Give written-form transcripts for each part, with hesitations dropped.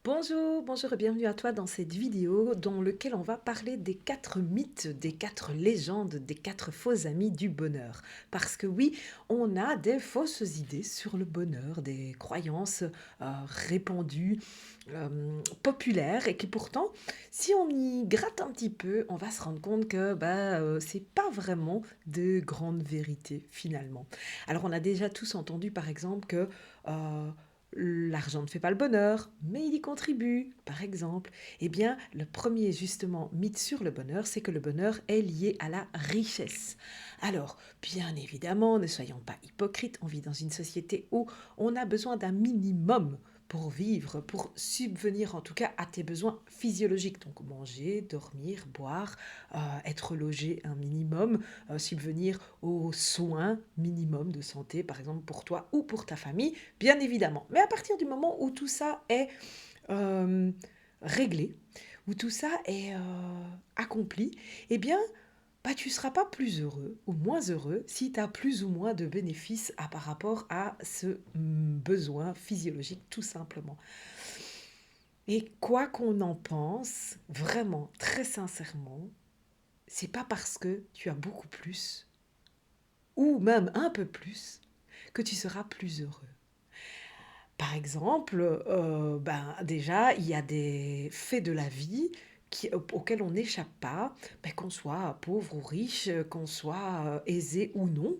Bonjour, bonjour et bienvenue à toi dans cette vidéo dans laquelle on va parler des 4 mythes, des 4 légendes, des 4 faux amis du bonheur. Parce que oui, on a des fausses idées sur le bonheur, des croyances répandues, populaires et qui pourtant, si on y gratte un petit peu, on va se rendre compte que c'est pas vraiment de grandes vérités finalement. Alors on a déjà tous entendu par exemple que l'argent ne fait pas le bonheur, mais il y contribue, par exemple. Eh bien, le premier, justement, mythe sur le bonheur, c'est que le bonheur est lié à la richesse. Alors, bien évidemment, ne soyons pas hypocrites, on vit dans une société où on a besoin d'un minimum pour vivre, pour subvenir en tout cas à tes besoins physiologiques. Donc manger, dormir, boire, être logé un minimum, subvenir aux soins minimum de santé, par exemple pour toi ou pour ta famille, bien évidemment. Mais à partir du moment où tout ça est euh, réglé, où tout ça est accompli, eh bien, tu ne seras pas plus heureux ou moins heureux si tu as plus ou moins de bénéfices par rapport à ce besoin physiologique, tout simplement. Et quoi qu'on en pense, vraiment, très sincèrement, c'est pas parce que tu as beaucoup plus, ou même un peu plus, que tu seras plus heureux. Par exemple, déjà, il y a des faits de la vie auxquels on n'échappe pas, qu'on soit pauvre ou riche, qu'on soit aisé ou non.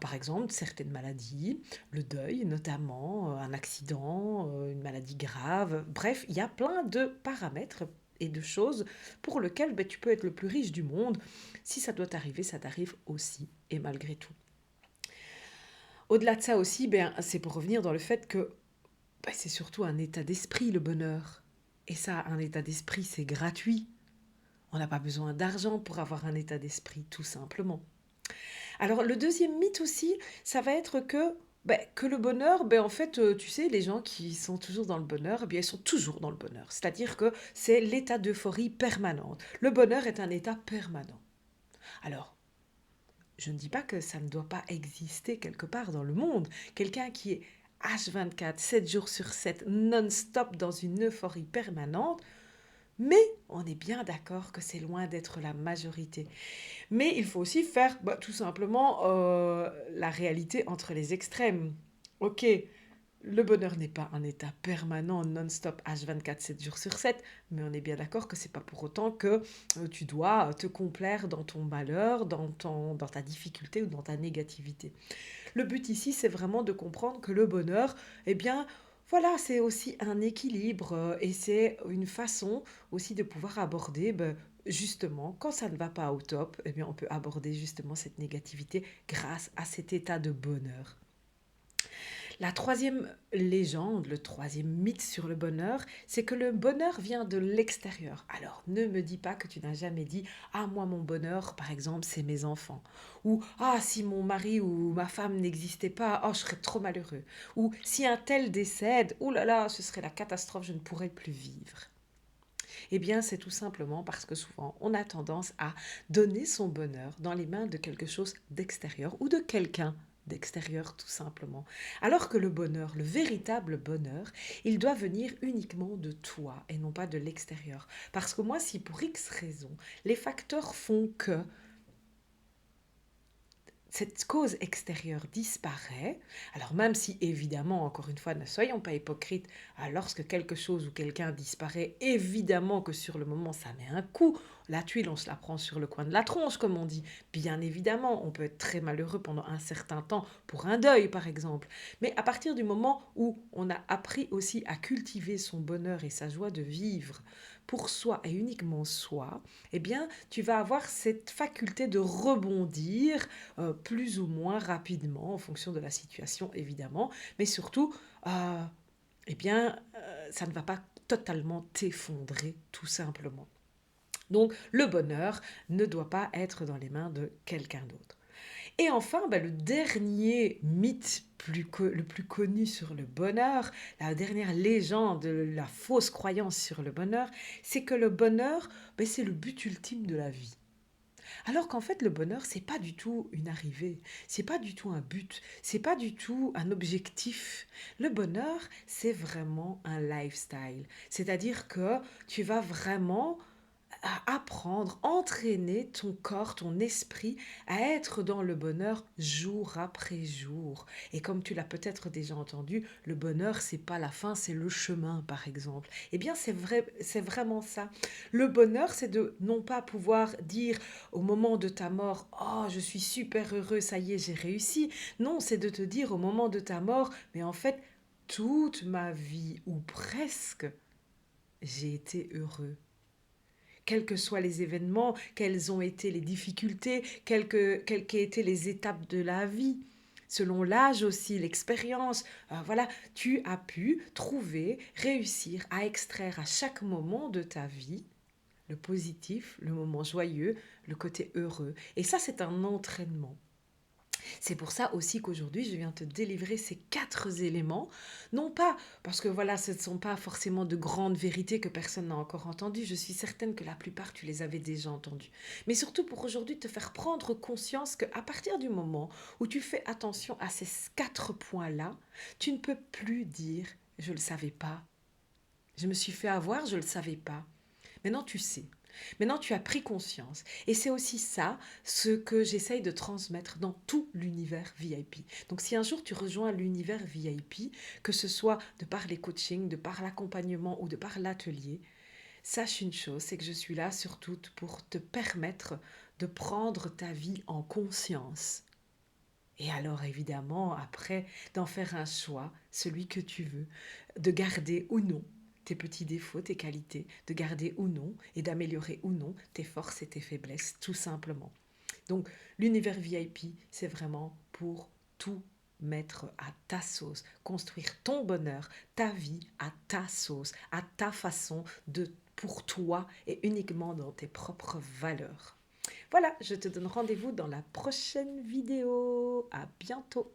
Par exemple, certaines maladies, le deuil notamment, un accident, une maladie grave. Bref, il y a plein de paramètres et de choses pour lesquelles tu peux être le plus riche du monde. Si ça doit t'arriver, ça t'arrive aussi, et malgré tout. Au-delà de ça aussi, c'est pour revenir dans le fait que c'est surtout un état d'esprit, le bonheur. Et ça, un état d'esprit, c'est gratuit. On n'a pas besoin d'argent pour avoir un état d'esprit, tout simplement. Alors, le deuxième mythe aussi, ça va être que le bonheur, en fait, tu sais, les gens qui sont toujours dans le bonheur, ils sont toujours dans le bonheur. C'est-à-dire que c'est l'état d'euphorie permanente. Le bonheur est un état permanent. Alors, je ne dis pas que ça ne doit pas exister quelque part dans le monde. Quelqu'un qui est H24, 7 jours sur 7, non-stop dans une euphorie permanente, mais on est bien d'accord que c'est loin d'être la majorité. Mais il faut aussi faire tout simplement la réalité entre les extrêmes. Ok, le bonheur n'est pas un état permanent, non-stop, H24, 7 jours sur 7, mais on est bien d'accord que c'est pas pour autant que tu dois te complaire dans ton malheur, dans ta difficulté ou dans ta négativité. Le but ici, c'est vraiment de comprendre que le bonheur, eh bien, voilà, c'est aussi un équilibre et c'est une façon aussi de pouvoir aborder, justement, quand ça ne va pas au top, eh bien, on peut aborder justement cette négativité grâce à cet état de bonheur. La troisième légende, le troisième mythe sur le bonheur, c'est que le bonheur vient de l'extérieur. Alors, ne me dis pas que tu n'as jamais dit ah, moi, mon bonheur, par exemple, c'est mes enfants. Ou ah, si mon mari ou ma femme n'existait pas, oh, je serais trop malheureux. Ou si un tel décède, oh là là, ce serait la catastrophe, je ne pourrais plus vivre. Eh bien, c'est tout simplement parce que souvent, on a tendance à donner son bonheur dans les mains de quelque chose d'extérieur ou de quelqu'un d'extérieur tout simplement. Alors que le bonheur, le véritable bonheur, il doit venir uniquement de toi et non pas de l'extérieur. Parce que moi, si pour X raisons, les facteurs font que cette cause extérieure disparaît, alors même si évidemment, encore une fois, ne soyons pas hypocrites, lorsque quelque chose ou quelqu'un disparaît, évidemment que sur le moment ça met un coup, la tuile on se la prend sur le coin de la tronche comme on dit, bien évidemment on peut être très malheureux pendant un certain temps pour un deuil par exemple, mais à partir du moment où on a appris aussi à cultiver son bonheur et sa joie de vivre pour soi et uniquement soi, eh bien tu vas avoir cette faculté de rebondir plus ou moins rapidement en fonction de la situation évidemment, mais surtout, ça ne va pas totalement t'effondrer tout simplement. Donc le bonheur ne doit pas être dans les mains de quelqu'un d'autre. Et enfin, le dernier mythe le plus connu sur le bonheur, la dernière légende, la fausse croyance sur le bonheur, c'est que le bonheur, c'est le but ultime de la vie. Alors qu'en fait, le bonheur, c'est pas du tout une arrivée, c'est pas du tout un but, c'est pas du tout un objectif. Le bonheur, c'est vraiment un lifestyle. C'est-à-dire que tu vas vraiment à apprendre, entraîner ton corps, ton esprit à être dans le bonheur jour après jour. Et comme tu l'as peut-être déjà entendu, le bonheur, c'est pas la fin, c'est le chemin, par exemple. Eh bien, c'est vrai, c'est vraiment ça. Le bonheur, c'est de non pas pouvoir dire au moment de ta mort, oh, je suis super heureux, ça y est, j'ai réussi. Non, c'est de te dire au moment de ta mort, mais en fait, toute ma vie, ou presque, j'ai été heureux. Quels que soient les événements, quelles ont été les difficultés, quelles qu'aient été les étapes de la vie, selon l'âge aussi, l'expérience, voilà, tu as pu trouver, réussir à extraire à chaque moment de ta vie le positif, le moment joyeux, le côté heureux. Et ça, c'est un entraînement. C'est pour ça aussi qu'aujourd'hui, je viens te délivrer ces 4 éléments. Non pas parce que voilà, ce ne sont pas forcément de grandes vérités que personne n'a encore entendues. Je suis certaine que la plupart, tu les avais déjà entendues. Mais surtout pour aujourd'hui, te faire prendre conscience qu'à partir du moment où tu fais attention à ces 4 points-là, tu ne peux plus dire je ne le savais pas. Je me suis fait avoir, je ne le savais pas. Maintenant, tu sais. Maintenant, tu as pris conscience. Et c'est aussi ça, ce que j'essaye de transmettre dans tout l'univers VIP. Donc, si un jour tu rejoins l'univers VIP, que ce soit de par les coachings, de par l'accompagnement ou de par l'atelier, sache une chose, c'est que je suis là surtout pour te permettre de prendre ta vie en conscience. Et alors, évidemment, après, d'en faire un choix, celui que tu veux, de garder ou non tes petits défauts, tes qualités, de garder ou non et d'améliorer ou non tes forces et tes faiblesses, tout simplement. Donc, l'univers VIP, c'est vraiment pour tout mettre à ta sauce, construire ton bonheur, ta vie à ta sauce, à ta façon, de pour toi et uniquement dans tes propres valeurs. Voilà, je te donne rendez-vous dans la prochaine vidéo. À bientôt.